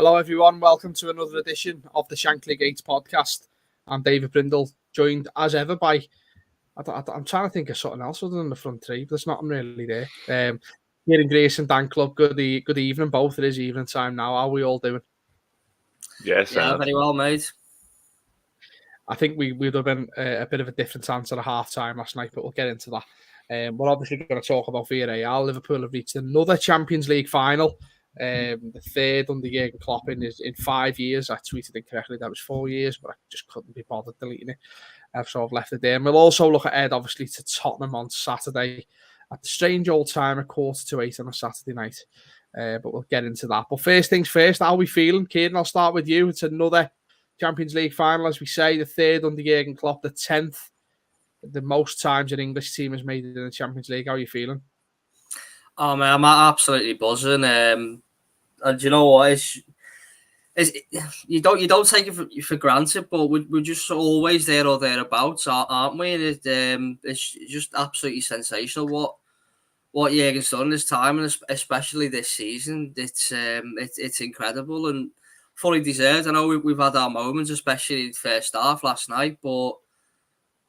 Hello, everyone. Welcome to another edition of the Shankly Gates podcast. I'm David Brindle, joined as ever by. I'm trying to think of something else other than the front three, but there's nothing really there. Here in Grace and Dan Club, good evening, both. It is evening time now. How are we all doing? Yes, yeah, very well, mate. I think we would have been a bit of a different answer at half time last night, but we'll get into that. We're obviously going to talk about VAR. Liverpool have reached another Champions League final, the third under Jurgen Klopp in 5 years. I tweeted incorrectly that was 4 years, but I just couldn't be bothered deleting it. So I've left it there. And we'll also look ahead, obviously, to Tottenham on Saturday at the strange old time of 7:45 on a Saturday night. But we'll get into that. But first things first, how are we feeling? Kieran, I'll start with you. It's another Champions League final, as we say, the third under Jurgen Klopp, the 10th, the most times an English team has made it in the Champions League. How are you feeling? Oh man, I'm absolutely buzzing. And you know what? You don't take it for granted, but we're just always there or thereabouts, aren't we? And it's just absolutely sensational what Jurgen's done this time, and especially this season. It's incredible and fully deserved. I know we've had our moments, especially in the first half last night, but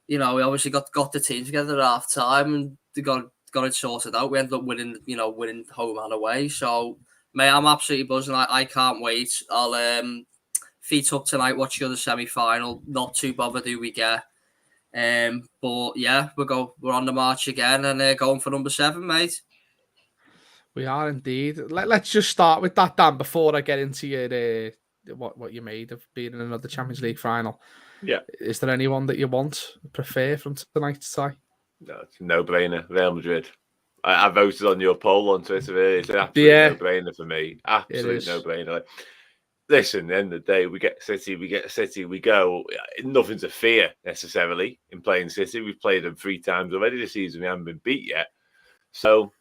we obviously got the team together at half time and they got it sorted out. We ended up winning home and away. So, mate, I'm absolutely buzzing. I can't wait. I'll feet up tonight, watch the other semi-final. Not too bothered who we get. But yeah, we're on the march again and going for number 7, mate. We are indeed. Let's just start with that, Dan, before I get into your what you made of being in another Champions League final. Yeah. Is there anyone that you prefer from tonight's tie? No, it's a no-brainer. Real Madrid. I voted on your poll on Twitter. It's an absolute no-brainer for me. Absolute no-brainer. Listen, at the end of the day, we get City, we go. Nothing to fear necessarily in playing City. We've played them 3 times already this season. We haven't been beat yet. So,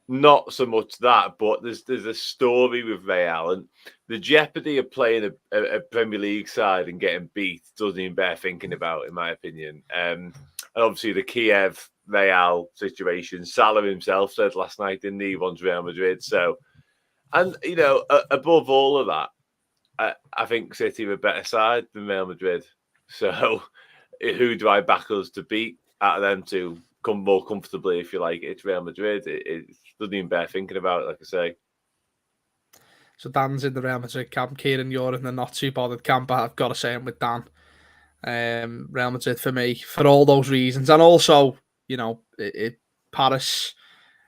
not so much that, but there's a story with Real, and the jeopardy of playing a Premier League side and getting beat doesn't even bear thinking about, in my opinion. And obviously the Kiev Real situation, Salah himself said last night, didn't he wants Real Madrid. So, and above all of that, I think City are a better side than Real Madrid. So, who do I back us to beat out of them two? Come more comfortably, if you like. It's Real Madrid. It doesn't even bear thinking about it, like I say. So Dan's in the Real Madrid camp. Kieran, you're in the not too bothered camp. I've got to say I'm with Dan. Real Madrid for me, for all those reasons. And also, Paris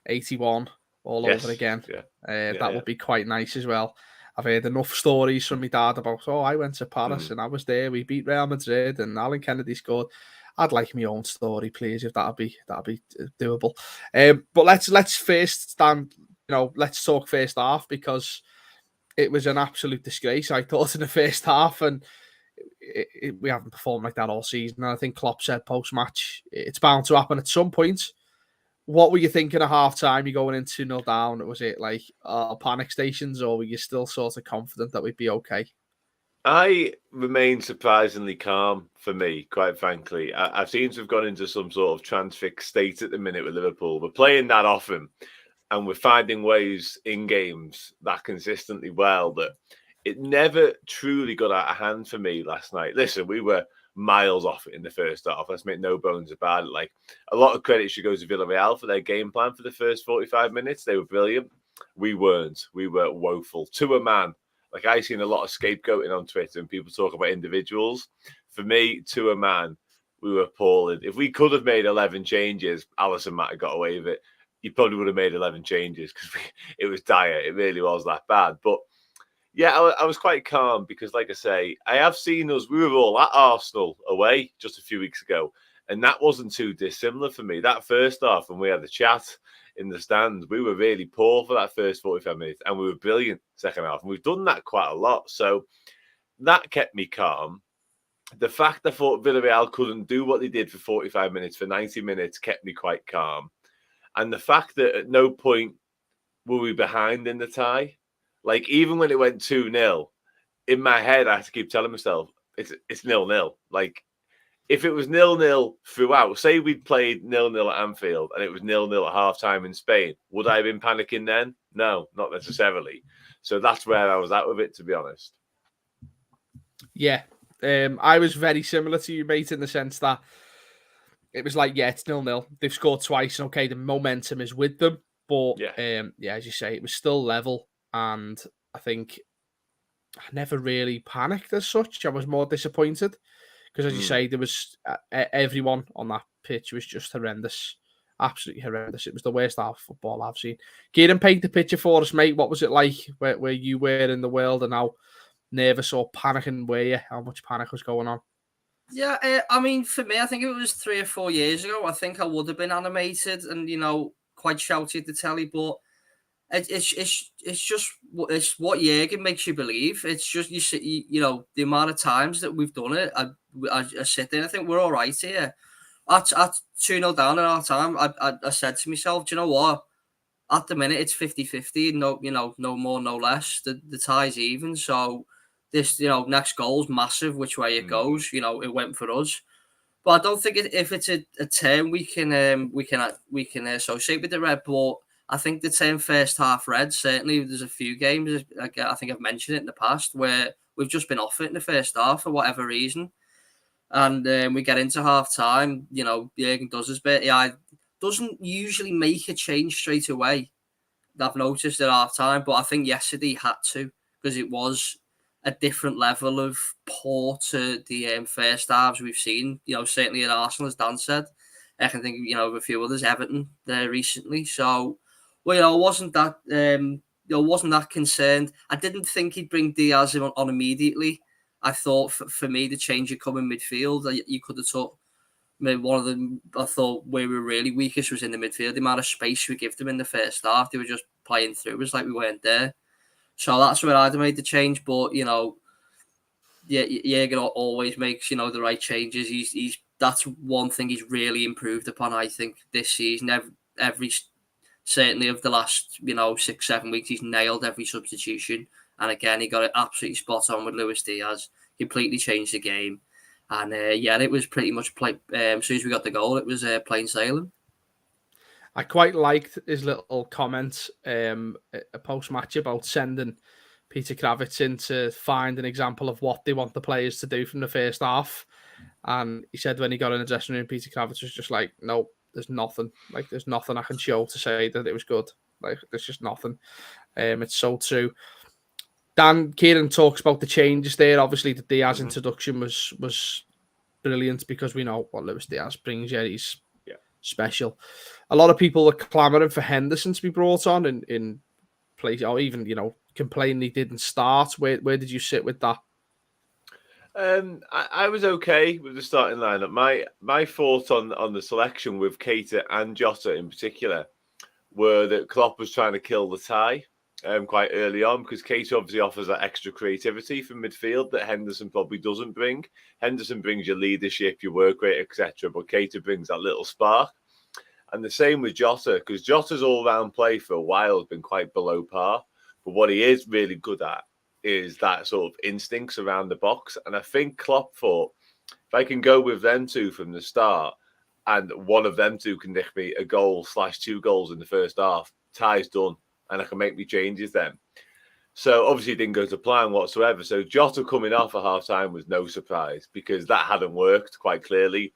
81 all over again. That would be quite nice as well. I've heard enough stories from my dad about, I went to Paris and I was there. We beat Real Madrid and Alan Kennedy scored. I'd like my own story, please, if that'd be doable. But let's first stand. Let's talk first half, because it was an absolute disgrace, I thought, in the first half, and we haven't performed like that all season. And I think Klopp said post match, it's bound to happen at some point. What were you thinking at half time? You going in 2-0 down? Was it like panic stations, or were you still sort of confident that we'd be okay? I remain surprisingly calm, for me, quite frankly. I seem to have gone into some sort of transfixed state at the minute with Liverpool. We're playing that often, and we're finding ways in games that consistently well that it never truly got out of hand for me last night. Listen, we were miles off it in the first half. Let's make no bones about it. Like, a lot of credit should go to Villarreal for their game plan for the first 45 minutes. They were brilliant. We weren't. We were woeful. To a man. Like, I've seen a lot of scapegoating on Twitter and people talk about individuals. For me, to a man, we were appalling. If we could have made 11 changes, Alisson might have got away with it. He probably would have made 11 changes because it was dire. It really was that bad. But yeah, I was quite calm because, like I say, I have seen us. We were all at Arsenal away just a few weeks ago, and that wasn't too dissimilar for me. That first half, when we had the chat in the stands, we were really poor for that first 45 minutes, and we were brilliant second half. And we've done that quite a lot. So that kept me calm. The fact I thought Villarreal couldn't do what they did for 45 minutes, for 90 minutes, kept me quite calm. And the fact that at no point were we behind in the tie, like even when it went 2-0, in my head, I had to keep telling myself, it's 0-0. Like, if it was 0-0 throughout, say we'd played 0-0 at Anfield and it was 0-0 at half-time in Spain, would I have been panicking then? No, not necessarily. So that's where I was at with it, to be honest. Yeah. I was very similar to you, mate, in the sense that it was like, yeah, it's 0-0. They've scored twice, and okay, the momentum is with them. But as you say, it was still level. And I think I never really panicked as such. I was more disappointed because, as you say, there was everyone on that pitch was just horrendous. Absolutely horrendous. It was the worst half of football I've seen. Kieran, paint the picture for us, mate. What was it like where you were in the world and how nervous or panicking were you? How much panic was going on? Yeah, I mean, for me, I think it was 3 or 4 years ago. I think I would have been animated and, quite shouty at the telly, but it's just it's what Jürgen makes you believe. It's just the amount of times that we've done it. I sit there and I think we're all right here. At 2-0 down at our time, I said to myself, do you know what? At the minute, it's 50-50. No more, no less. The tie's even. So this, next goal's massive. Which way it goes, it went for us. But I don't think if it's a term we can associate with the red. But I think the term first half red, certainly there's a few games, I think I've mentioned it in the past, where we've just been off it in the first half for whatever reason. And we get into half time, Jürgen does his bit. Yeah, doesn't usually make a change straight away. I've noticed at half time, but I think yesterday he had to, because it was a different level of poor to the first halves we've seen. Certainly at Arsenal, as Dan said. I can think of a few others, Everton there recently. So, I wasn't that wasn't that concerned. I didn't think he'd bring Diaz on immediately. I thought for me the change had come in midfield. You could have took maybe one of them. I thought where we were really weakest was in the midfield. The amount of space we give them in the first half, they were just playing through. It was like we weren't there. So that's where I'd have made the change. But Jürgen always makes the right changes. He's that's one thing he's really improved upon. I think this season, every certainly of the last 6-7 weeks, he's nailed every substitution. And again, he got it absolutely spot on with Luis Diaz. Completely changed the game. And it was pretty much as soon as we got the goal, it was plain sailing. I quite liked his little comment a post-match about sending Peter Kravic in to find an example of what they want the players to do from the first half. And he said when he got in the dressing room, Peter Kravic was just like, no, there's nothing. Like, there's nothing I can show to say that it was good. Like, there's just nothing. It's so true. Dan, Kieran talks about the changes there. Obviously, the Diaz introduction was brilliant because we know what Luis Diaz brings. Yeah, he's special. A lot of people are clamouring for Henderson to be brought on in place, or even complaining he didn't start. Where did you sit with that? I was okay with the starting lineup. My thoughts on the selection with Keita and Jota in particular were that Klopp was trying to kill the tie quite early on, because Keita obviously offers that extra creativity from midfield that Henderson probably doesn't bring. Henderson brings your leadership, your work rate, etc., but Keita brings that little spark. And the same with Jota, because Jota's all-round play for a while has been quite below par, but what he is really good at is that sort of instincts around the box. And I think Klopp thought, if I can go with them two from the start, and one of them two can nick me a goal/2 goals in the first half, tie's done, and I can make me changes then. So obviously it didn't go to plan whatsoever. So Jota coming off at half-time was no surprise, because that hadn't worked quite clearly.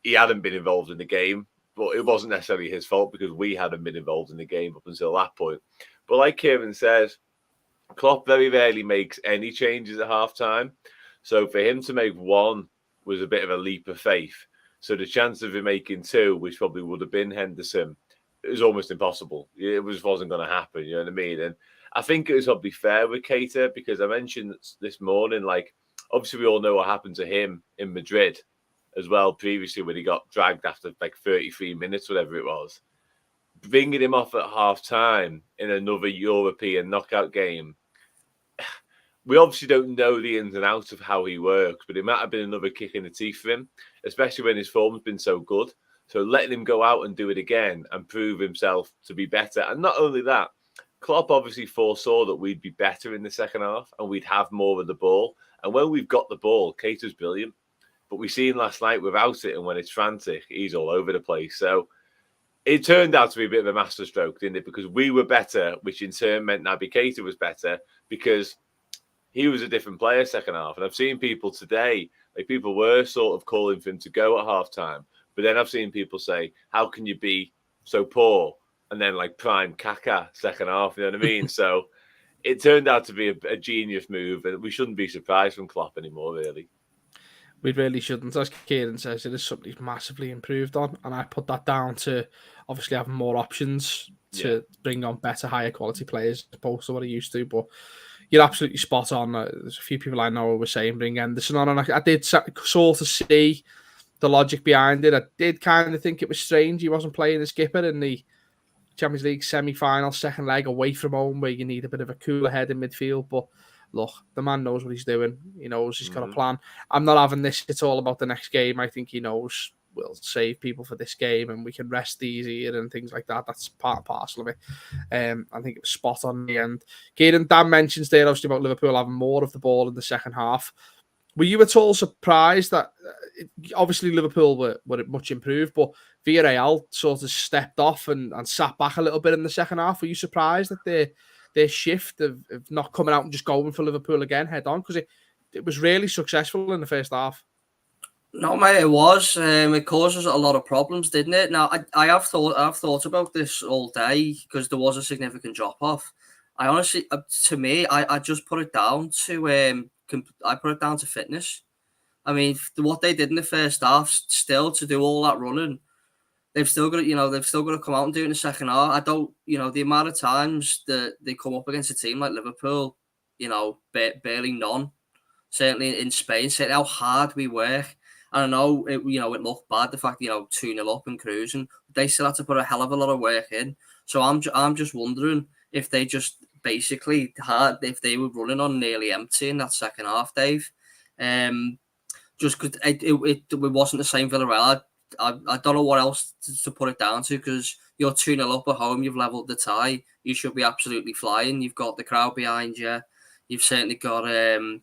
He hadn't been involved in the game, but it wasn't necessarily his fault because we hadn't been involved in the game up until that point. But like Kieran says, Klopp very rarely makes any changes at half-time. So for him to make one was a bit of a leap of faith. So the chance of him making two, which probably would have been Henderson, it was almost impossible. It wasn't going to happen, you know what I mean? And I think it was probably fair with Keita, because I mentioned this morning, like, obviously we all know what happened to him in Madrid as well previously when he got dragged after like 33 minutes, whatever it was. Bringing him off at half-time in another European knockout game, we obviously don't know the ins and outs of how he works, but it might have been another kick in the teeth for him, especially when his form's been so good. So letting him go out and do it again and prove himself to be better. And not only that, Klopp obviously foresaw that we'd be better in the second half and we'd have more of the ball. And when we've got the ball, Keita's brilliant. But we seen last night without it, and when it's frantic, he's all over the place. So it turned out to be a bit of a masterstroke, didn't it? Because we were better, which in turn meant Naby Keita was better because he was a different player second half. And I've seen people today, like people were sort of calling for him to go at halftime. But then I've seen people say, how can you be so poor? And then like prime Kaka second half, you know what I mean? So it turned out to be a genius move. And we shouldn't be surprised from Klopp anymore, really. We really shouldn't. As Kieran says, it is something he's massively improved on. And I put that down to obviously having more options to bring on better, higher quality players as opposed to what he used to. But you're absolutely spot on. There's a few people I know who were saying bring Henderson on. And I did sort of see the logic behind it. I did kind of think it was strange he wasn't playing the skipper in the Champions League semi-final, second leg away from home where you need a bit of a cooler head in midfield. But look, the man knows what he's doing. He knows he's got a plan. I'm not having this. It's all about the next game. I think he knows we'll save people for this game and we can rest easier and things like that. That's part and parcel of it. I think it was spot on in the end. Kieran, Dan mentions there obviously about Liverpool having more of the ball in the second half. Were you at all surprised that obviously Liverpool were much improved, but Villarreal sort of stepped off and sat back a little bit in the second half? Were you surprised at their shift of not coming out and just going for Liverpool again head on? Because it was really successful in the first half. No, mate, it was. It caused us a lot of problems, didn't it? Now, I've thought about this all day because there was a significant drop off. I honestly, to me, I just put it down to fitness. I mean, what they did in the first half, still to do all that running, they've still got to come out and do it in the second half. I don't, the amount of times that they come up against a team like Liverpool, barely none. Certainly in Spain, certainly how hard we work. And I know it looked bad, the fact 2-0 up and cruising. They still had to put a hell of a lot of work in. So I'm just wondering if they just basically if they were running on nearly empty in that second half, Dave. Just because it wasn't the same Villarreal. I don't know what else to put it down to because you're 2-0 up at home, you've levelled the tie, you should be absolutely flying. You've got the crowd behind you. You've certainly got the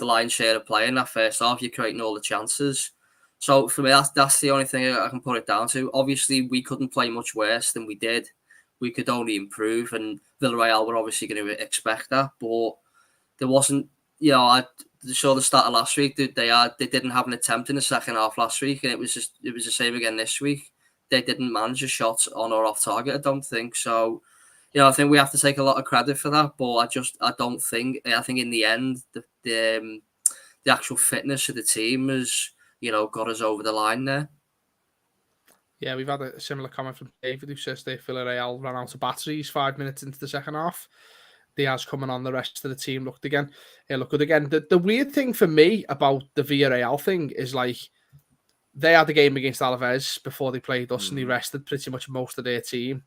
lion's share of play in that first half. You're creating all the chances. So for me, that's the only thing I can put it down to. Obviously, we couldn't play much worse than we did. We could only improve, and Villarreal were obviously going to expect that. But there wasn't, I saw the start of last week. They didn't have an attempt in the second half last week, and it was the same again this week. They didn't manage a shot on or off target. I don't think so. I think we have to take a lot of credit for that, but I think in the end the actual fitness of the team has got us over the line there. Yeah, we've had a similar comment from David who says they Villarreal ran out of batteries 5 minutes into the second half. Diaz coming on, the rest of the team looked good again. The weird thing for me about the Villarreal thing is like they had the game against Alaves before they played us and they rested pretty much most of their team.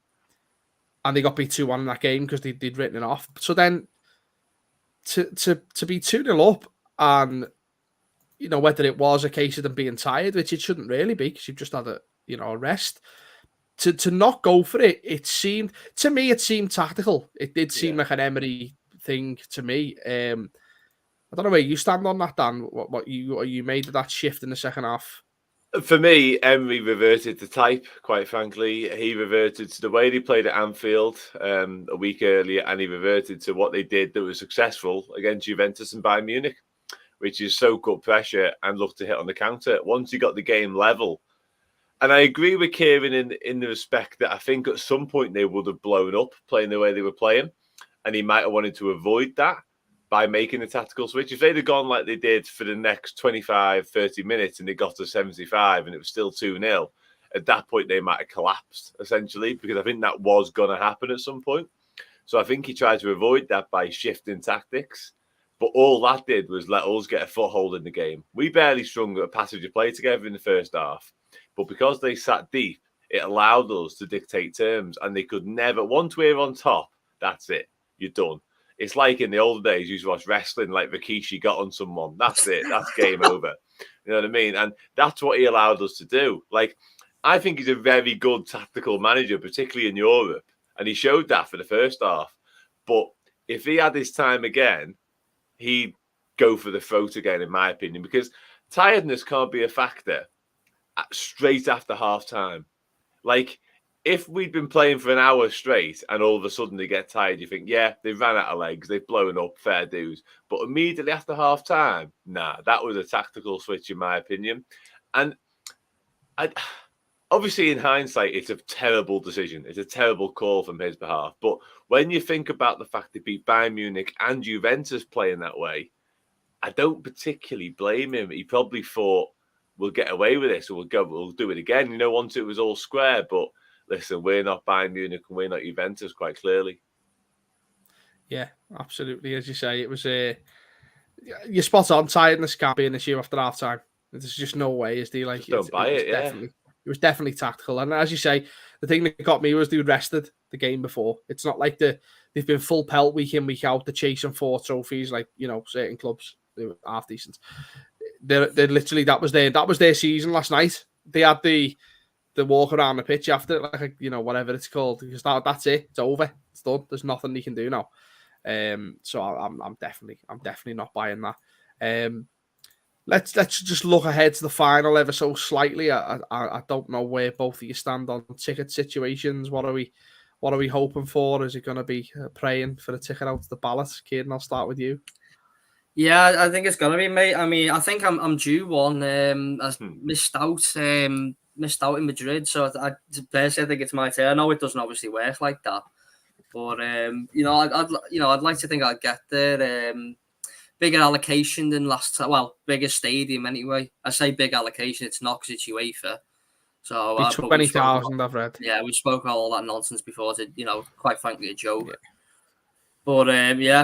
And they got beat 2-1 in that game because they'd written it off. So then to be 2-0 up and, whether it was a case of them being tired, which it shouldn't really be because you've just had a rest, to not go for it, it seemed tactical. It did seem like an Emery thing to me. I don't know where you stand on that, Dan. What you made of that shift in the second half? For me, Emery reverted to type, quite frankly. He reverted to the way they played at Anfield a week earlier, and he reverted to what they did that was successful against Juventus and Bayern Munich, which is soak up pressure and look to hit on the counter. Once you got the game level, and I agree with Kieran in the respect that I think at some point they would have blown up playing the way they were playing, and he might have wanted to avoid that by making a tactical switch. If they'd have gone like they did for the next 25, 30 minutes and they got to 75 and it was still 2-0, at that point they might have collapsed, essentially, because I think that was going to happen at some point. So I think he tried to avoid that by shifting tactics. But all that did was let us get a foothold in the game. We barely strung a passage of play together in the first half. But because they sat deep, it allowed us to dictate terms. And they could never, once we're on top, that's it. You're done. It's like in the old days, you used to watch wrestling, like Rikishi got on someone. That's it. That's game over. You know what I mean? And that's what he allowed us to do. Like, I think he's a very good tactical manager, particularly in Europe. And he showed that for the first half. But if he had his time again, he'd go for the throat again, in my opinion, because tiredness can't be a factor straight after half time. Like, if we'd been playing for an hour straight and all of a sudden they get tired, you think, yeah, they've ran out of legs, they've blown up, fair dues. But immediately after half time, nah, that was a tactical switch, in my opinion. And obviously, in hindsight, it's a terrible decision. It's a terrible call from his behalf. But when you think about the fact they beat Bayern Munich and Juventus playing that way, I don't particularly blame him. He probably thought, we'll get away with this, or we'll do it again, once it was all square. But listen, we're not Bayern Munich and we're not Juventus, quite clearly. Yeah, absolutely. As you say, it was you're spot on. Tiredness can't be an issue after half time. There's just no way, is there? Like, just don't buy it. It was definitely tactical. And as you say, the thing that got me was they rested the game before. It's not like they've been full pelt week in, week out. They're chasing 4 trophies like, certain clubs. They were half decent. They're literally, that was their season last night. They had the walk around the pitch after, like, whatever it's called, because that's it. It's over. It's done. There's nothing they can do now. So I'm definitely not buying that. Let's just look ahead to the final ever so slightly. I don't know where both of you stand on ticket situations. What are we hoping for? Is it going to be praying for a ticket out to the ballot? Kieran, I'll start with you. Yeah, I think it's gonna be, mate. I mean, I think I'm due one. I missed out in Madrid, so I personally think it's my turn. I know it doesn't obviously work like that, but I'd like to think I'd get there. Bigger allocation than last time. Well, bigger stadium anyway. I say big allocation. It's not because it's UEFA. So 20,000, I've read. Yeah, we spoke about all that nonsense before. To quite frankly, a joke. Yeah. But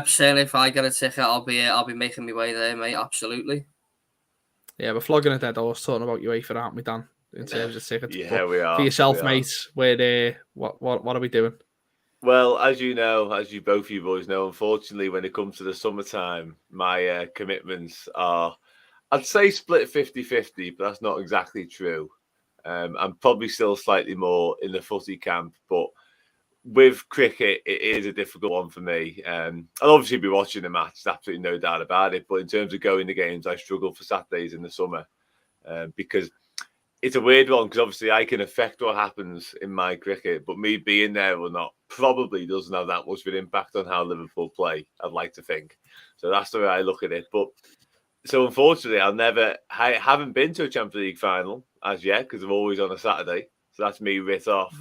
certainly if I get a ticket, I'll be making my way there, mate. Absolutely. Yeah, we're flogging a dead horse talking about UEFA, aren't we, Dan? In terms of tickets. Yeah, we are. For yourself, mate, what are we doing? Well, as you know, as both of you boys know, unfortunately, when it comes to the summertime, my commitments are, I'd say split 50-50, but that's not exactly true. I'm probably still slightly more in the footy camp, but with cricket, it is a difficult one for me. I'll obviously be watching the match, there's absolutely no doubt about it. But in terms of going to games, I struggle for Saturdays in the summer because it's a weird one, because obviously I can affect what happens in my cricket, but me being there or not probably doesn't have that much of an impact on how Liverpool play, I'd like to think. So that's the way I look at it. But so unfortunately, I haven't been to a Champions League final as yet, because I'm always on a Saturday. So that's me writ off.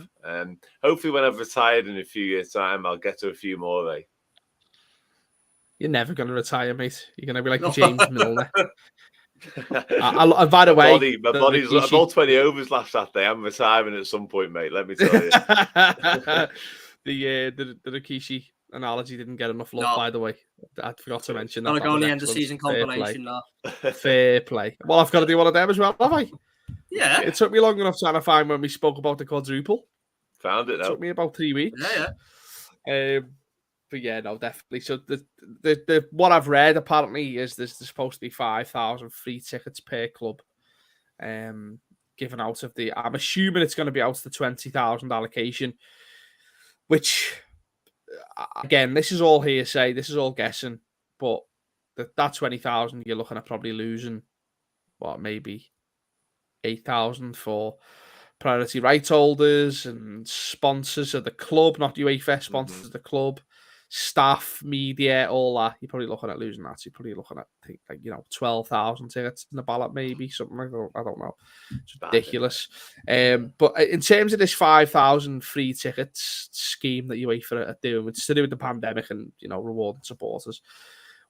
Hopefully when I've retired in a few years' time, I'll get to a few more, eh? You're never going to retire, mate. You're going to be like James Milner. By the way, my body's I bowled 20 overs last Saturday. I'm retiring at some point, mate. Let me tell you. The Rikishi analogy didn't get enough love, by the way. I forgot to mention that. Gotta go on the end of season compilation now. Fair play. Well, I've got to do one of them as well, have I? Yeah. It took me long enough trying to find when we spoke about the quadruple. Found it, though. It took me about 3 weeks. Yeah. But yeah, no, definitely. So the what I've read apparently is there's supposed to be 5,000 free tickets per club, given out of the. I'm assuming it's going to be out of the 20,000 allocation, which again, this is all hearsay, this is all guessing, but that 20,000 you're looking at probably losing maybe 8,000 for priority rights holders and sponsors of the club, not UEFA, sponsors of the club. Staff, media, all that. You're probably looking at losing that. You're probably looking at 12,000 tickets in the ballot, maybe something like that. I don't know. It's ridiculous. But in terms of this 5,000 free tickets scheme that UEFA are doing, it's to do with the pandemic and rewarding supporters.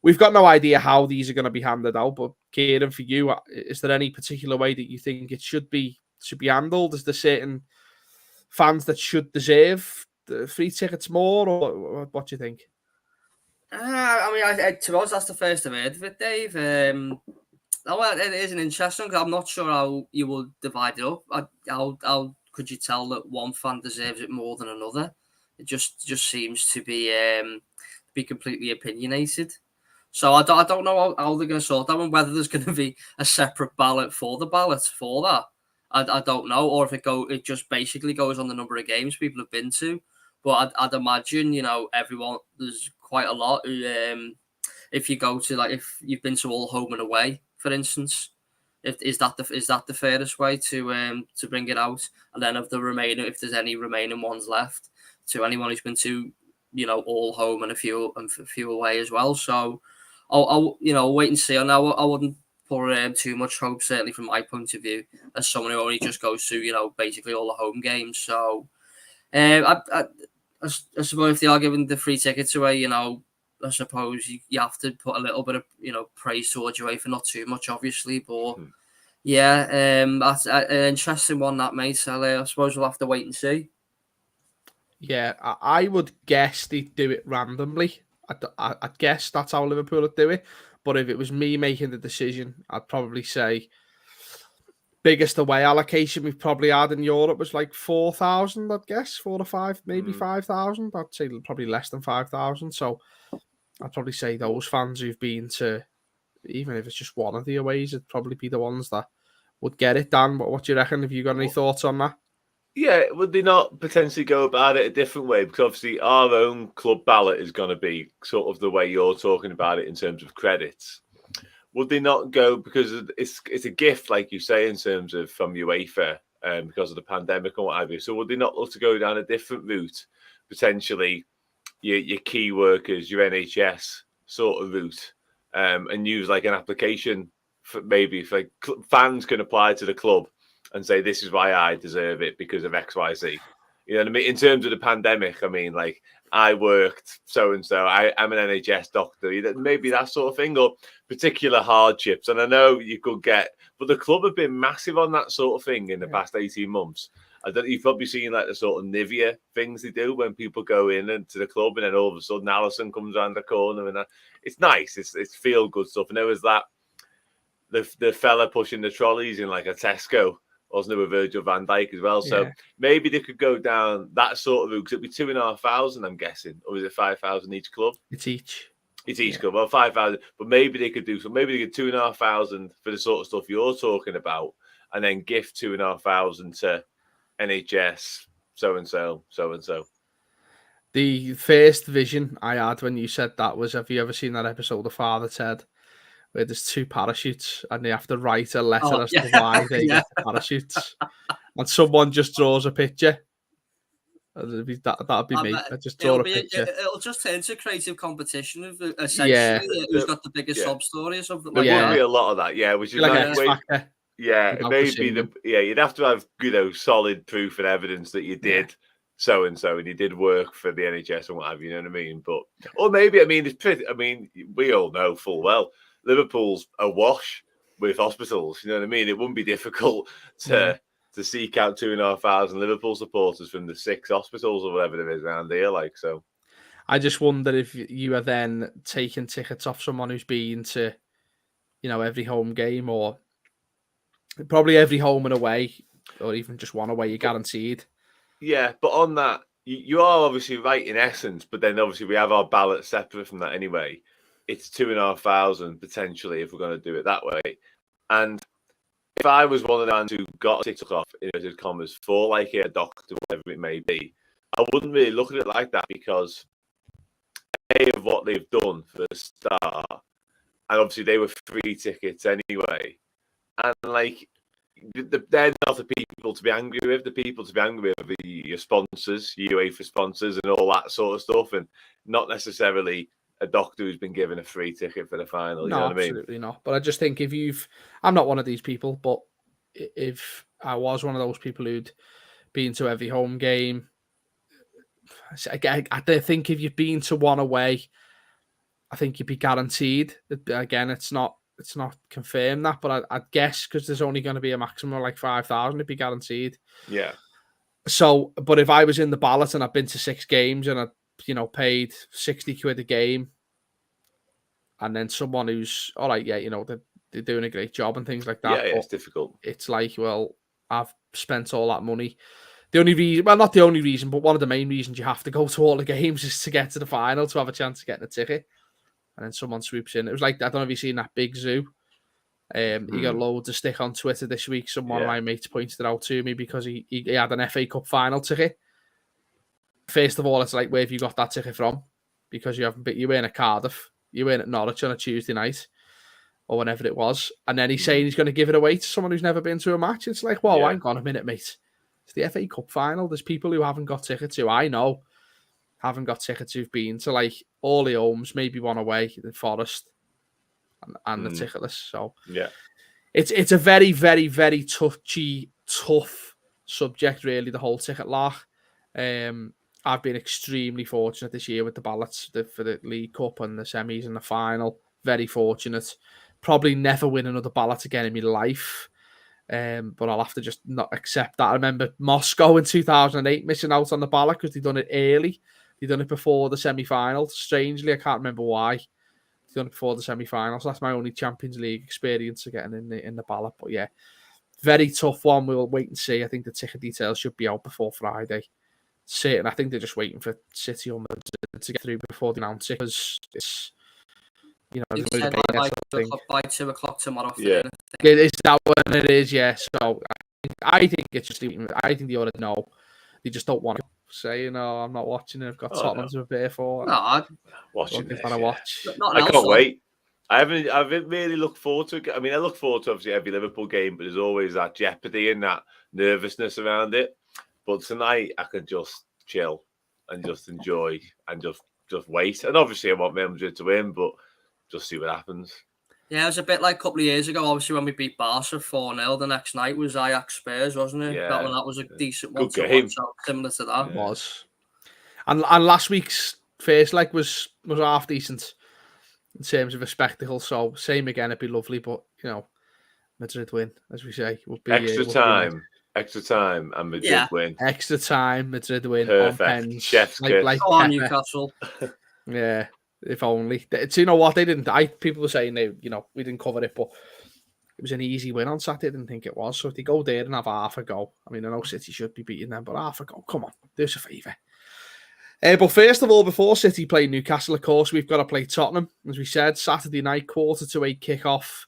We've got no idea how these are going to be handed out. But Kieran, for you, is there any particular way that you think it should be handled? Is there certain fans that should deserve the free tickets more, or what do you think? To be honest, that's the first I've heard of it, Dave. Well, it is an interesting, because I'm not sure how you will divide it up. How could you tell that one fan deserves it more than another? It just seems to be completely opinionated. So I don't know how they're going to sort that one, whether there's going to be a separate ballot for the ballots for that. I don't know, or if it just basically goes on the number of games people have been to. But I'd imagine, everyone, there's quite a lot who, if you go to, if you've been to all home and away, for instance, Is that the fairest way to bring it out? And then of the remaining, if there's any remaining ones left, to anyone who's been to, all home and a few away as well. So I'll wait and see. And I wouldn't put too much hope, certainly from my point of view, as someone who only just goes to basically all the home games. So I suppose if they are giving the free tickets away, I suppose you have to put a little bit of praise towards UEFA for not too much, obviously, but that's an interesting one, that, mate. So I suppose we'll have to wait and see. Yeah, I would guess they'd do it randomly. I'd guess that's how Liverpool would do it. But if it was me making the decision, I'd probably say biggest away allocation we've probably had in Europe was like 4,000, I'd guess. 4 to 5, maybe 5,000. I'd say probably less than 5,000. So I'd probably say those fans who've been to, even if it's just one of the aways, it'd probably be the ones that would get it. Dan, what do you reckon? Have you got any thoughts on that? Yeah, would they not potentially go about it a different way? Because obviously our own club ballot is going to be sort of the way you're talking about it in terms of credits. Would they not go, because it's a gift, like you say, in terms of from UEFA, because of the pandemic and what have you. So would they not look to go down a different route, potentially your key workers, your NHS sort of route, and use like an application for maybe if like fans can apply to the club and say, this is why I deserve it because of X, Y, Z. You know what I mean? In terms of the pandemic, I mean, like, I worked so-and-so, I'm an NHS doctor, maybe that sort of thing, or particular hardships. And I know you could get, but the club have been massive on that sort of thing in the past 18 months. I don't, you've probably seen like the sort of Nivea things they do when people go in and to the club and then all of a sudden Allison comes around the corner and that. It's nice. It's feel good stuff. And there was that, the fella pushing the trolleys in like a Tesco. Wasn't there with Virgil van Dijk as well? So maybe they could go down that sort of route because it'd be 2,500, I'm guessing, or is it 5,000 each club? It's each club. Well, 5,000, but maybe they could do so. Maybe they could 2,500 for the sort of stuff you're talking about, and then gift 2,500 to NHS, so and so. The first vision I had when you said that was, have you ever seen that episode of Father Ted, where there's 2 parachutes and they have to write a letter as to why they get the parachutes, and someone just draws a picture? That'd be me. I just draw a picture. It'll just turn to a creative competition of essentially who's got the biggest sub story or something like that. There would be a lot of that, which is like maybe you'd have to have solid proof and evidence that you did so and you did work for the NHS and what have you. You know what I mean? But or maybe it's pretty. I mean, we all know full well Liverpool's awash with hospitals. You know what I mean? It wouldn't be difficult to seek out 2,500 Liverpool supporters from the 6 hospitals or whatever there is around here. Like, so I just wonder if you are then taking tickets off someone who's been to, every home game, or probably every home and away, or even just one away, you're guaranteed. Yeah, but on that, you are obviously right in essence, but then obviously we have our ballot separate from that anyway. It's 2,500 potentially if we're going to do it that way. And if I was one of the fans who got a ticket off, in inverted commas, for like a doctor, whatever it may be, I wouldn't really look at it like that because of what they've done for the start, and obviously they were free tickets anyway, and like they're not the people to be angry with. The people to be angry with are your sponsors, UEFA sponsors, and all that sort of stuff, and not necessarily a doctor who's been given a free ticket for the final. You know what I mean? Absolutely not. But I just think I'm not one of these people, but if I was one of those people who'd been to every home game, I think if you've been to one away, I think you'd be guaranteed. Again, it's not confirmed that, but I'd guess because there's only going to be a maximum of like 5,000, it'd be guaranteed. Yeah. So, but if I was in the ballot and I've been to 6 games and I paid 60 quid a game, and then someone who's all right, they're doing a great job and things like that. Yeah, it's difficult. It's like, well, I've spent all that money. The only reason, well, not the only reason, but one of the main reasons you have to go to all the games is to get to the final, to have a chance of getting a ticket. And then someone swoops in. It was like, I don't know if you've seen that big zoo. He got loads of stick on Twitter this week. Of my mates pointed it out to me because he had an FA Cup final ticket. First of all, it's like, where have you got that ticket from? Because you haven't, you were in at Cardiff, you were in at Norwich on a Tuesday night, or whenever it was. And then he's saying he's going to give it away to someone who's never been to a match. It's like, well, hang on a minute, mate. It's the FA Cup final. There's people who haven't got tickets who I know haven't got tickets who've been to like all the homes, maybe one away, the Forest, and the ticketless. So it's a very, very, very touchy, tough subject, really, the whole ticket lark. I've been extremely fortunate this year with the ballots for the League Cup and the semis and the final. Very fortunate. Probably never win another ballot again in my life. But I'll have to just not accept that. I remember Moscow in 2008 missing out on the ballot because they'd done it early. They'd done it before the semi-final. Strangely, I can't remember why. They'd done it before the semi-final. So that's my only Champions League experience of getting in the ballot. But yeah, very tough one. We'll wait and see. I think the ticket details should be out before Friday. Certain. I think they're just waiting for City or Madrid to get through before they announce it, because it's, you know, by 2 o'clock tomorrow. Yeah, is that when it is? Yeah. So I think it's just. I think they ought to know. They just don't want to say, you know, I'm not watching it. I've got Tottenham to prepare for. No, I'm watching this. Watch. I can't wait. I haven't really looked forward to it. I mean, I look forward to obviously every Liverpool game, but there's always that jeopardy and that nervousness around it. But tonight I can just chill and just enjoy and just wait. And obviously I want Real Madrid to win, but just see what happens. Yeah, it was a bit like a couple of years ago, obviously, when we beat Barca 4-0. The next night was Ajax Spurs, wasn't it? Yeah. That was a decent one. Good game. Similar to that. It was. And last week's first leg was half decent in terms of a spectacle. So same again, it'd be lovely, but you know, Madrid win, as we say. Would be extra time and Madrid win. Extra time, Madrid win. Perfect. Chef's kiss. Go on, Newcastle. Yeah, if only. Do you know what? They didn't. People were saying we didn't cover it, but it was an easy win on Saturday. I didn't think it was. So if they go there and have half a go, I mean, I know City should be beating them, but half a go, come on, do us a favour. But first of all, before City play Newcastle, of course, we've got to play Tottenham. As we said, Saturday night, 7:45 kickoff.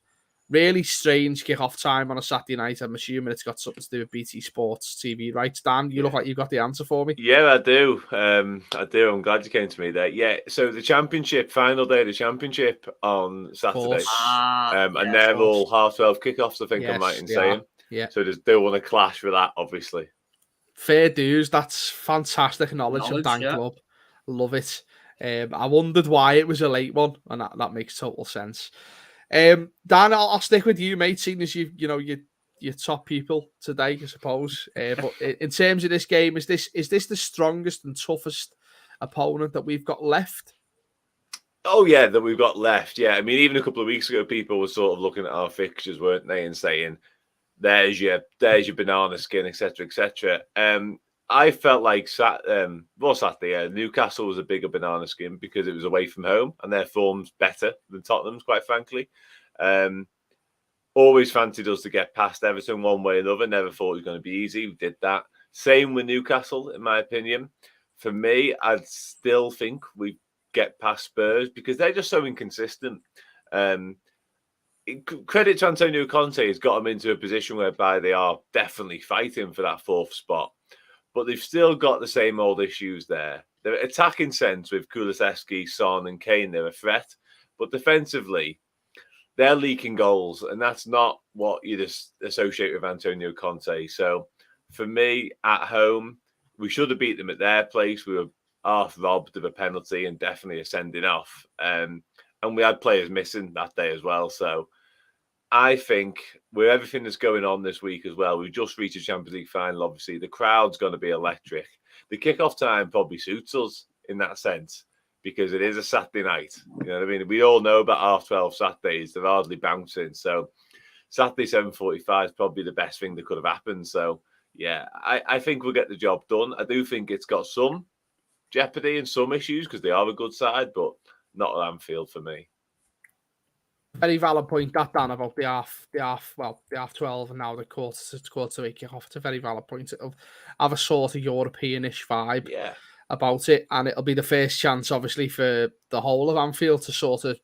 Really strange kickoff time on a Saturday night. I'm assuming it's got something to do with BT Sports TV rights. Dan, you look like you've got the answer for me. Yeah, I do. I do. I'm glad you came to me there. Yeah, so the Championship, final day of the Championship on Saturday. And they're all 12:30 kickoffs, I think I'm right in saying. Yeah. So they want to clash with that, obviously. Fair dues. That's fantastic knowledge from Dan Club. Love it. I wondered why it was a late one, and that makes total sense. Dan, I'll stick with you, mate, seeing as you're top people today, I suppose. But in terms of this game, is this the strongest and toughest opponent that we've got left? Oh yeah, that we've got left. Yeah, I mean, even a couple of weeks ago, people were sort of looking at our fixtures, weren't they, and saying, "There's your banana skin, etc., etc." I felt like Saturday, Newcastle was a bigger banana skin because it was away from home and their form's better than Tottenham's, quite frankly. Always fancied us to get past Everton one way or another. Never thought it was going to be easy. We did that. Same with Newcastle, in my opinion. For me, I'd still think we get past Spurs because they're just so inconsistent. Credit to Antonio Conte has got them into a position whereby they are definitely fighting for that fourth spot. But they've still got the same old issues there. Their attacking sense with Kulusevski, Son and Kane, they're a threat. But defensively, they're leaking goals. And that's not what you just associate with Antonio Conte. So for me, at home, we should have beat them at their place. We were half robbed of a penalty and definitely a sending off. And we had players missing that day as well. So I think with everything that's going on this week as well, we've just reached a Champions League final, obviously. The crowd's going to be electric. The kickoff time probably suits us in that sense because it is a Saturday night. You know what I mean? We all know about 12:30 Saturdays. They're hardly bouncing. So Saturday 7:45 is probably the best thing that could have happened. So, yeah, I think we'll get the job done. I do think it's got some jeopardy and some issues because they are a good side, but not at Anfield for me. Very valid point that, Dan, about the half 12 and now the 7:45 kickoff. It's a very valid point of have a sort of European-ish vibe about it, and it'll be the first chance, obviously, for the whole of Anfield to sort of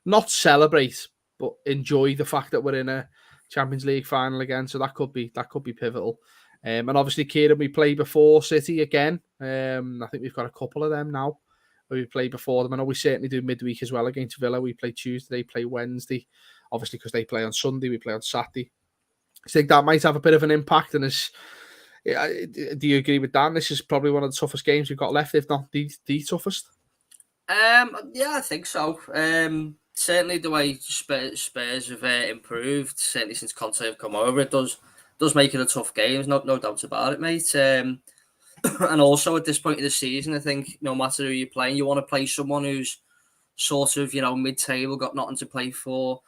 not celebrate but enjoy the fact that we're in a Champions League final again. So that could be pivotal. And obviously, Kieran, we play before City again. I think we've got a couple of them now. We play before them. I know we certainly do midweek as well against Villa. We play Tuesday, play Wednesday obviously because they play on Sunday, we play on Saturday. I think that might have a bit of an impact. And do you agree with Dan? This is probably one of the toughest games we've got left, if not the toughest. Yeah, I think so. Certainly the way Spurs have improved, certainly since Conte have come over, it does make it a tough game. No doubt about it, mate. And also at this point of the season, I think no matter who you're playing, you want to play someone who's sort of, mid-table, got nothing to play for.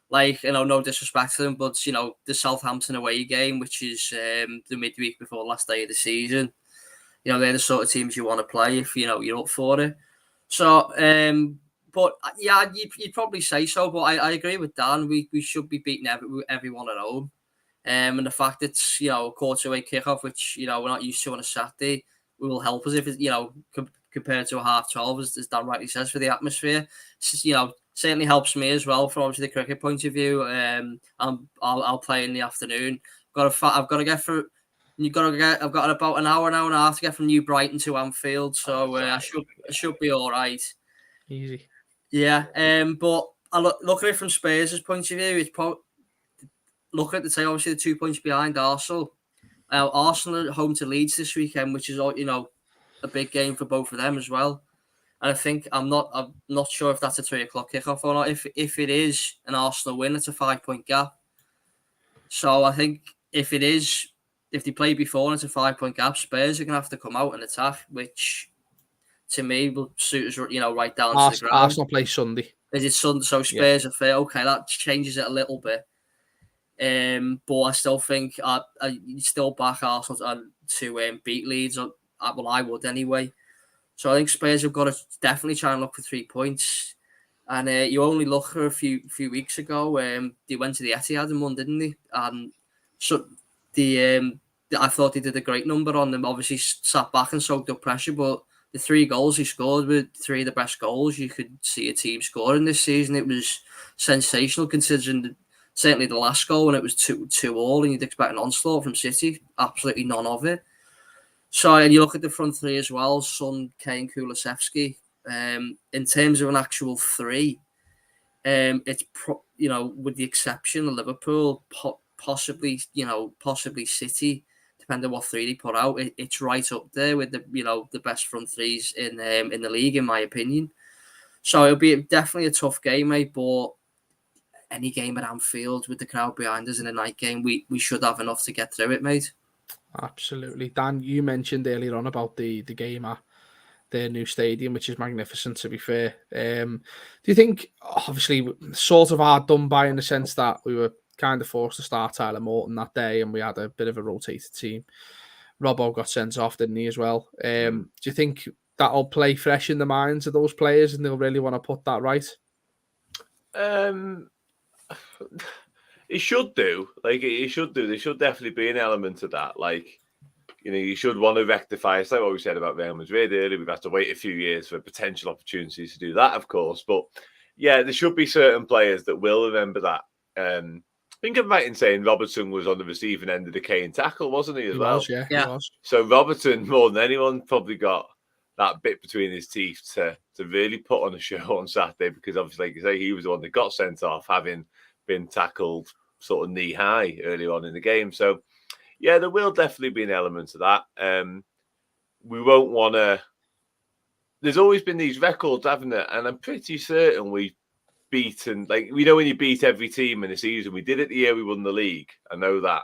Like, no disrespect to them, but, the Southampton away game, which is the midweek before the last day of the season, they're the sort of teams you want to play if, you're up for it. So, but yeah, you'd probably say so, but I agree with Dan. We should be beating everyone at home. And the fact that it's, a quarter-away kickoff, which, we're not used to on a Saturday, will help us if it's, compared to a 12:30, as Dan rightly says, for the atmosphere. It's, certainly helps me as well from obviously the cricket point of view. I'll play in the afternoon. I've got about an hour and a half to get from New Brighton to Anfield, so I should be all right. Easy. Yeah. But look at it from Spurs' point of view. It's look at the team, obviously the 2 points behind Arsenal. Arsenal are home to Leeds this weekend, which is a big game for both of them as well. And I think I'm not sure if that's a 3 o'clock kickoff or not. If it is an Arsenal win, it's a 5-point gap. So I think if they play before and it's a 5-point gap, Spurs are gonna have to come out and attack, which to me will suit us, right down to the ground. Arsenal play Sunday. Is it Sunday? So Spurs are fair. Okay, that changes it a little bit. But I still think I still back Arsenal to beat Leeds. Well, I would anyway. So I think Spurs have got to definitely try and look for 3 points. And you only look a few weeks ago. They went to the Etihad and won, didn't they? And so I thought they did a great number on them. Obviously sat back and soaked up pressure, but the 3 goals he scored were 3 of the best goals you could see a team scoring this season. It was sensational considering certainly the last goal when it was 2-2, and you'd expect an onslaught from City. Absolutely none of it. So, and you look at the front 3 as well, Son, Kane, Kulusevski. In terms of an actual 3, it's with the exception of Liverpool, possibly City, depending on what 3 they put out, it's right up there with the best front 3s in the league, in my opinion. So it'll be definitely a tough game, mate. But any game at Anfield with the crowd behind us in a night game, we should have enough to get through it, mate. Absolutely. Dan, you mentioned earlier on about the game at their new stadium, which is magnificent, to be fair. Do you think, obviously, sort of hard done by in the sense that we were kind of forced to start Tyler Morton that day and we had a bit of a rotated team. Robbo got sent off, didn't he, as well? Do you think that'll play fresh in the minds of those players and they'll really want to put that right? It should do. It should do. There should definitely be an element of that. You should want to rectify. It's like what we said about Real Madrid earlier. We've had to wait a few years for potential opportunities to do that, of course. But yeah, there should be certain players that will remember that. I think I'm right in saying Robertson was on the receiving end of the Kane tackle, wasn't he, as well? He was. So Robertson, more than anyone, probably got that bit between his teeth to really put on a show on Saturday, because obviously, like you say, he was the one that got sent off, having been tackled sort of knee high earlier on in the game. So yeah, there will definitely be an element of that. We won't want to. There's always been these records, haven't there? And I'm pretty certain we've beaten, we know when you beat every team in the season. We did it the year we won the league. I know that.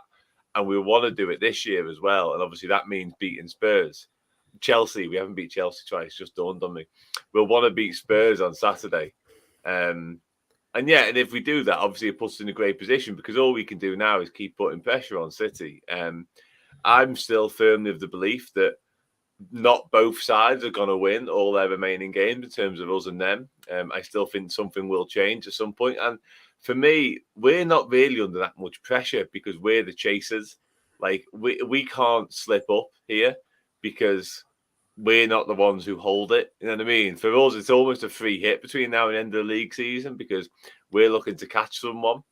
And we want to do it this year as well. And obviously that means beating Spurs. Chelsea, we haven't beat Chelsea twice, just dawned on me. We'll want to beat Spurs on Saturday. And if we do that, obviously it puts us in a great position, because all we can do now is keep putting pressure on City. I'm still firmly of the belief that not both sides are going to win all their remaining games in terms of us and them. I still think something will change at some point. And for me, we're not really under that much pressure because we're the chasers. We can't slip up here because we're not the ones who hold it. You know what I mean? For us, it's almost a free hit between now and the end of the league season because we're looking to catch someone.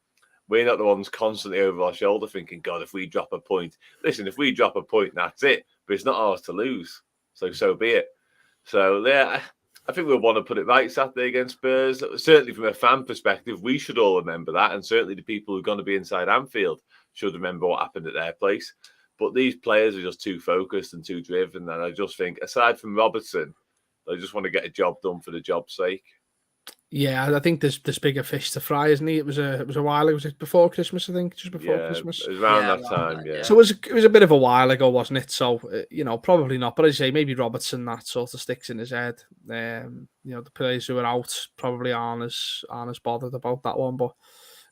We're not the ones constantly over our shoulder thinking, God, if we drop a point. Listen, if we drop a point, that's it. But it's not ours to lose. So be it. So, yeah, I think we'll want to put it right Saturday against Spurs. Certainly from a fan perspective, we should all remember that. And certainly the people who are going to be inside Anfield should remember what happened at their place. But these players are just too focused and too driven. And I just think, aside from Robertson, they just want to get a job done for the job's sake. Yeah, I think there's bigger fish to fry, isn't he? It was a while ago. Was it before Christmas? I think just before Christmas. It was around that time. Yeah. So it was a bit of a while ago, wasn't it? So probably not. But as I say, maybe Robertson, that sort of sticks in his head. The players who are out probably aren't as bothered about that one. But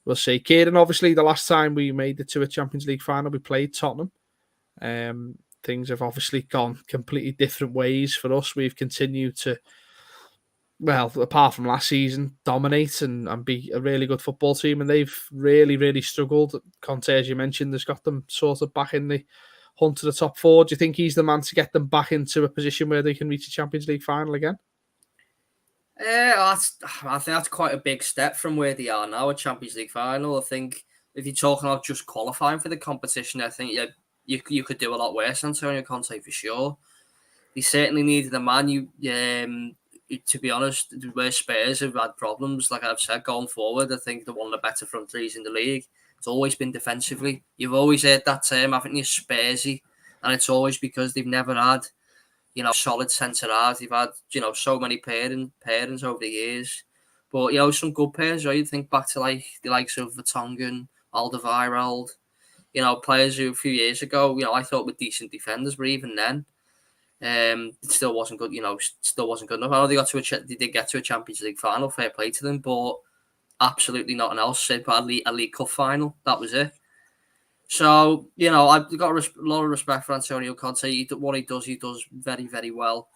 we'll see. Kieran, obviously, the last time we made it to a Champions League final, we played Tottenham. Things have obviously gone completely different ways for us. We've continued to, well, apart from last season, dominate and be a really good football team, and they've really, really struggled. Conte, as you mentioned, has got them sort of back in the hunt to the top four. Do you think he's the man to get them back into a position where they can reach a Champions League final again? I think that's quite a big step from where they are now, a Champions League final. I think if you're talking about just qualifying for the competition, I think you could do a lot worse, Antonio Conte, for sure. He certainly needed a man. To be honest, where Spurs have had problems, like I've said, going forward, I think they're one of the better front threes in the league. It's always been defensively. You've always heard that term, haven't you, Spursy? And it's always because they've never had, solid centre half. They've had, so many pairings over the years. But, some good pairs, right? You think back to like the likes of Vertonghen, Alderweireld, players who a few years ago, I thought were decent defenders, but even then, it still wasn't good. Still wasn't good enough. I know they did get to a Champions League final. Fair play to them, but absolutely nothing else. A League Cup final. That was it. So I've got a lot of respect for Antonio Conte. What he does very, very well.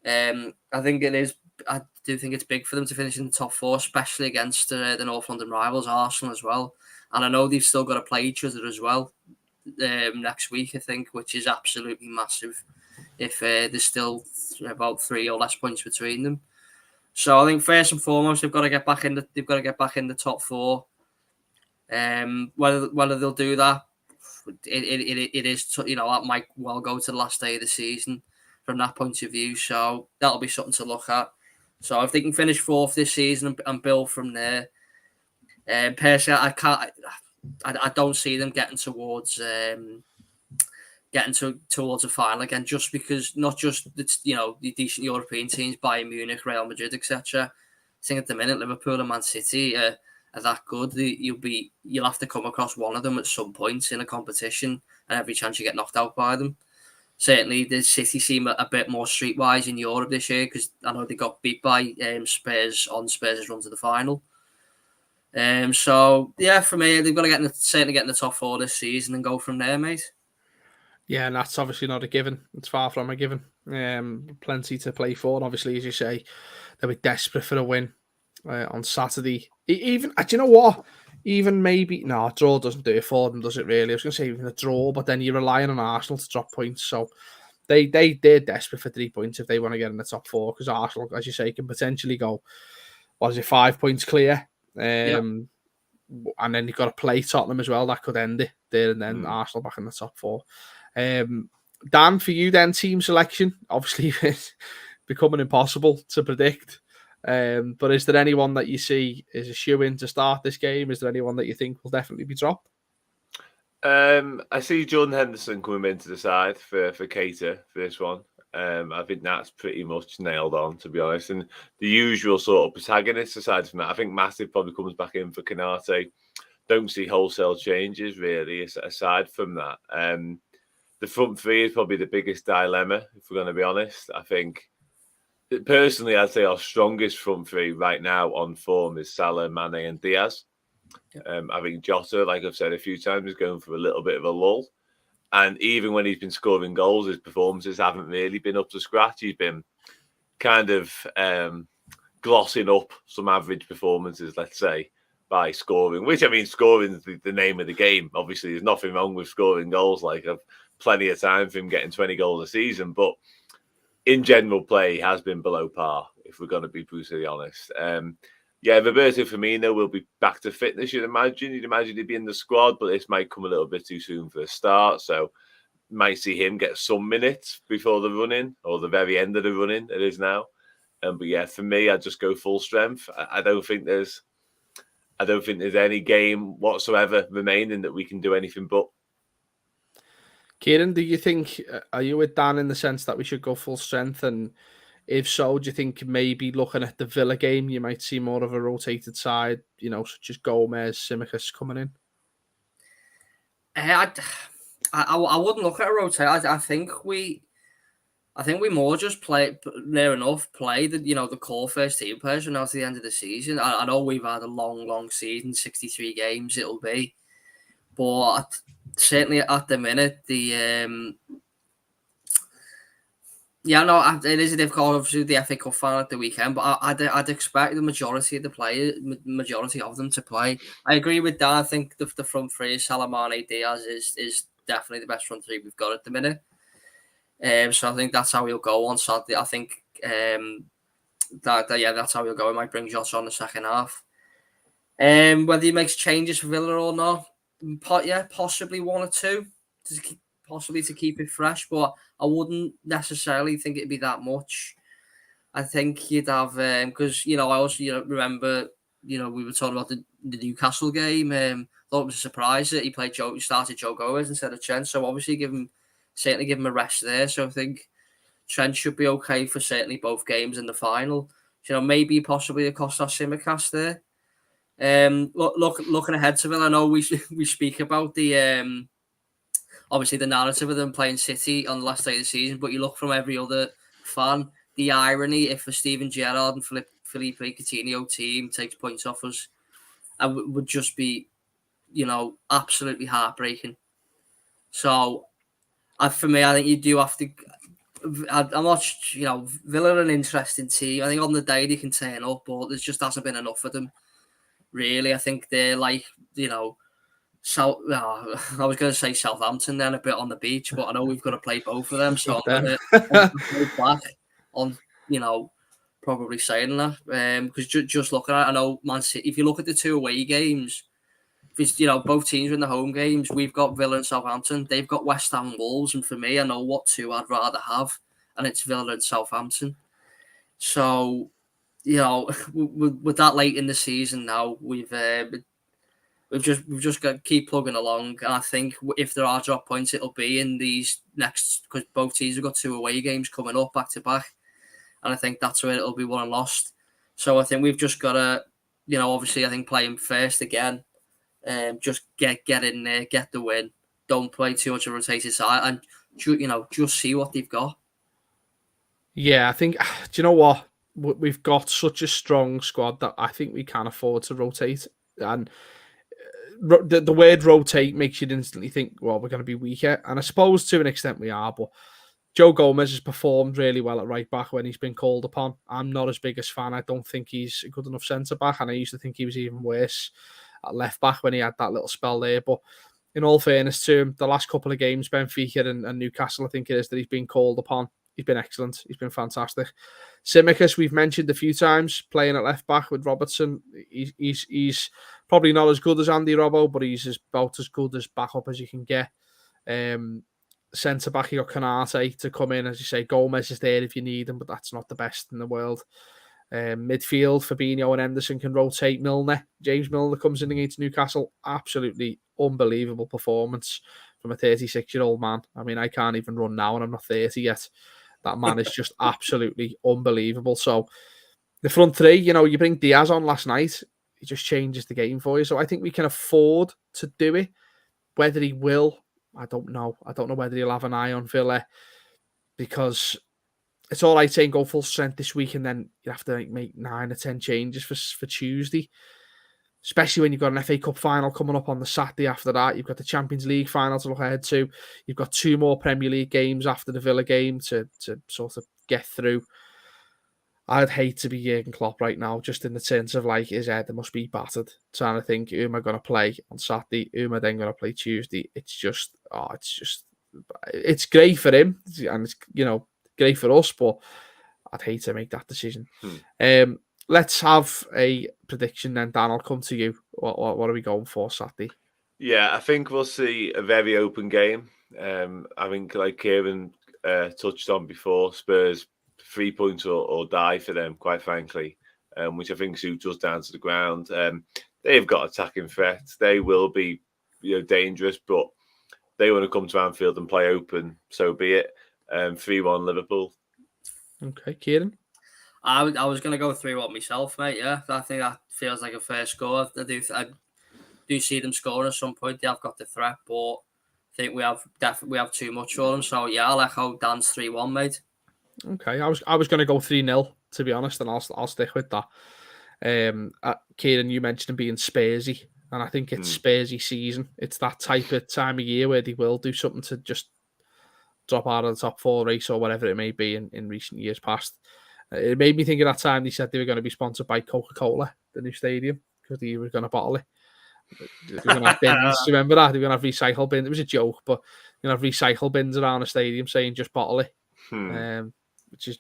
I think it is. I do think it's big for them to finish in the top four, especially against the North London rivals, Arsenal as well. And I know they've still got to play each other as well next week, I think, which is absolutely massive. If there's still about 3 or less points between them, so I think first and foremost they've got to get back in the top four. Whether they'll do that, it is that might well go to the last day of the season from that point of view. So that'll be something to look at. So if they can finish fourth this season and build from there, personally, I don't see them getting towards. Towards a final again, just because not just the decent European teams, Bayern Munich, Real Madrid, etc. I think at the minute Liverpool and Man City are that good. You'll have to come across one of them at some point in a competition, and every chance you get knocked out by them. Certainly, the City seem a bit more streetwise in Europe this year, because I know they got beat by Spurs on Spurs' run to the final. So yeah, for me, they've got to certainly get in the top four this season and go from there, mate. Yeah, and that's obviously not a given. It's far from a given. Plenty to play for. And obviously, as you say, they'll be desperate for a win on Saturday. Even, do you know what? Even maybe, a draw doesn't do it for them, does it really? I was going to say even a draw, but then you're relying on Arsenal to drop points. So they're desperate for 3 points if they want to get in the top four, because Arsenal, as you say, can potentially go, 5 points clear? And then you've got to play Tottenham as well. That could end it there and then. Arsenal back in the top four. Dan, for you then, team selection, obviously it's becoming impossible to predict. But is there anyone that you see is a shoe-in to start this game? Is there anyone that you think will definitely be dropped? I see Jordan Henderson coming into the side for Keita for this one. I think that's pretty much nailed on, to be honest. And the usual sort of protagonists aside from that, I think Matip probably comes back in for Konate. Don't see wholesale changes, really, aside from that. The front three is probably the biggest dilemma, if we're going to be honest. I think, personally, I'd say our strongest front three right now on form is Salah, Mane and Diaz. I think Jota, like I've said a few times, is going for a little bit of a lull. And even when he's been scoring goals, his performances haven't really been up to scratch. He's been kind of glossing up some average performances, let's say, by scoring. Which, I mean, scoring is the name of the game. Obviously, there's nothing wrong with scoring goals. Like, I've plenty of time for him getting 20 goals a season. But in general play, he has been below par, if we're going to be brutally honest. Roberto Firmino will be back to fitness, you'd imagine. You'd imagine he'd be in the squad, but this might come a little bit too soon for a start. So might see him get some minutes before the run-in, or the very end of the run-in it is now. But yeah, for me, I'd just go full strength. I don't think there's any game whatsoever remaining that we can do anything but. Kieran, do you think, are you with Dan in the sense that we should go full strength? And if so, do you think maybe looking at the Villa game, you might see more of a rotated side, such as Gomez, Tsimikas coming in? I wouldn't look at a rotate. I think we more just play near enough. Play the core first team players now to the end of the season. I know we've had a long season, 63 games it'll be, but certainly at the minute it is a difficult, obviously, the FA Cup final at the weekend, but I'd expect the majority of them to play. I agree with that. I think the front three, Salamane, Diaz, is definitely the best front three we've got at the minute. So I think that's how we'll go on Saturday. I think that's how we'll go. It might bring Jota on the second half. Whether he makes changes for Villa or not, possibly one or two, possibly to keep it fresh, but I wouldn't necessarily think it'd be that much. I think you'd have because I also remember we were talking about the Newcastle game. Thought it was a surprise that he started Joe Gomez instead of Trent. So obviously certainly give him a rest there. So I think Trent should be okay for certainly both games in the final. Maybe possibly a Kostas Tsimikas there. Looking ahead to Villa, I know we speak about the obviously the narrative of them playing City on the last day of the season, but you look from every other fan, the irony if a Steven Gerrard and Felipe Coutinho team takes points off us, would just be, absolutely heartbreaking. So, for me, I think you do have to. I'm not, Villa are an interesting team. I think on the day they can turn up, but there just hasn't been enough of them. Really, I think they're like, So I was going to say Southampton then a bit on the beach, but I know we've got to play both of them. So I'm going to go back on, probably saying that because just looking at it, I know Man City. If you look at the two away games, both teams are in the home games. We've got Villa and Southampton. They've got West Ham and Wolves, and for me, I know what two I'd rather have, and it's Villa and Southampton. So, with that late in the season now, we've just got to keep plugging along. And I think if there are drop points, it'll be in these next, because both teams have got two away games coming up back to back. And I think that's where it'll be won and lost. So I think we've just got to, obviously I think playing first again, just get in there, get the win. Don't play too much of a rotated side and, just see what they've got. Yeah, I think, do you know what? We've got such a strong squad that I think we can afford to rotate. And the word rotate makes you instantly think, well, we're going to be weaker. And I suppose to an extent we are, but Joe Gomez has performed really well at right back when he's been called upon. I'm not his biggest fan. I don't think he's a good enough centre back. And I used to think he was even worse at left back when he had that little spell there. But in all fairness to him, the last couple of games, Benfica and Newcastle, I think it is, that he's been called upon, he's been excellent. He's been fantastic. Tsimikas, we've mentioned a few times, playing at left back with Robertson. He's probably not as good as Andy Robbo, but he's about as good as backup as you can get. Centre back, you got Canate to come in, as you say. Gomez is there if you need him, but that's not the best in the world. Midfield, Fabinho and Henderson can rotate. James Milner comes in against Newcastle. Absolutely unbelievable performance from a 36-year-old man. I mean, I can't even run now and I'm not 30 yet. That man is just absolutely unbelievable. So the front three, you bring Diaz on last night, he just changes the game for you. So I think we can afford to do it. Whether he will, I don't know. I don't know whether he'll have an eye on Villa, because it's all right saying go full strength this week and then you have to make 9 or 10 changes for Tuesday. Especially when you've got an FA Cup final coming up on the Saturday after that. You've got the Champions League final to look ahead to. You've got 2 more Premier League games after the Villa game to sort of get through. I'd hate to be Jurgen Klopp right now, just in the sense of like his head must be battered, trying to think, who am I going to play on Saturday? Who am I then going to play Tuesday? It's great for him, and it's great for us, but I'd hate to make that decision. Let's have a prediction then, Dan. I'll come to you. What are we going for Saturday? Yeah, I think we'll see a very open game. I think, like Kieran touched on before, Spurs 3 points or die for them, quite frankly, which I think suits us down to the ground. They've got attacking threats. They will be, dangerous, but they want to come to Anfield and play open. So be it. 3-1 Liverpool. Okay, Kieran. I was going to go 3-1 myself, mate. Yeah, I think that feels like a fair score. I do see them scoring at some point. They have got the threat, but I think we have too much for them. So yeah, I'll echo Dan's 3-1, mate. Okay, I was going to go 3-0 to be honest, and I'll stick with that. Kieran, you mentioned him being Spursy, and I think it's Spursy season. It's that type of time of year where they will do something to just drop out of the top 4 race or whatever it may be in recent years past. It made me think of that time they said they were going to be sponsored by Coca-Cola, the new stadium, because they were going to bottle it. They were going to have bins. Do you remember that? They were going to have recycle bins. It was a joke, but you're going to have recycle bins around the stadium saying just bottle it.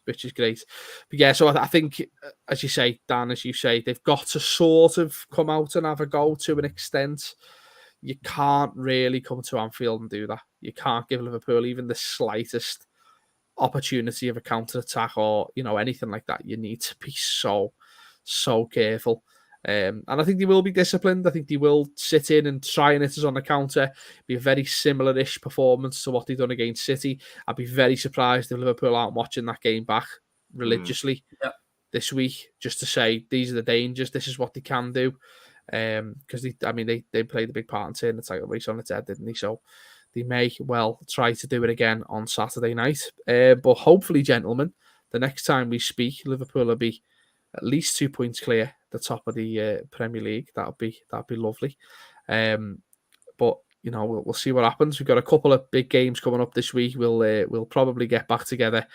Which is great. But yeah, so I think, as you say, Dan, as you say, they've got to sort of come out and have a go to an extent. You can't really come to Anfield and do that. You can't give Liverpool even the slightest opportunity of a counter-attack or, anything like that. You need to be so careful. And I think they will be disciplined. I think they will sit in and try and hit us on the counter. Be a very similar-ish performance to what they've done against City. I'd be very surprised if Liverpool aren't watching that game back religiously this week, just to say these are the dangers. This is what they can do. Because they played a big part in turning the title race on its head, didn't they? So they may well try to do it again on Saturday night. But hopefully, gentlemen, the next time we speak, Liverpool will be at least 2 points clear the top of the Premier League. That'd be lovely. But we'll see what happens. We've got a couple of big games coming up this week. We'll probably get back together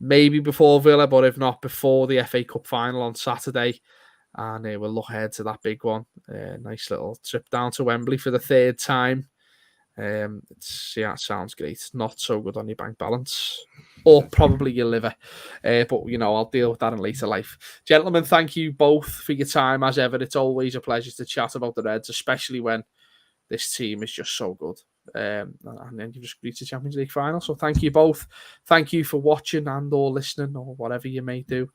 maybe before Villa, but if not before the FA Cup final on Saturday. And we'll look ahead to that big one. Nice little trip down to Wembley for the 3rd time. It sounds great. Not so good on your bank balance, or probably your liver. But I'll deal with that in later life. Gentlemen, thank you both for your time as ever. It's always a pleasure to chat about the Reds, especially when this team is just so good. And then you've just reached the Champions League final. So thank you both. Thank you for watching and or listening or whatever you may do.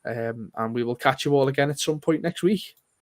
And we will catch you all again at some point next week.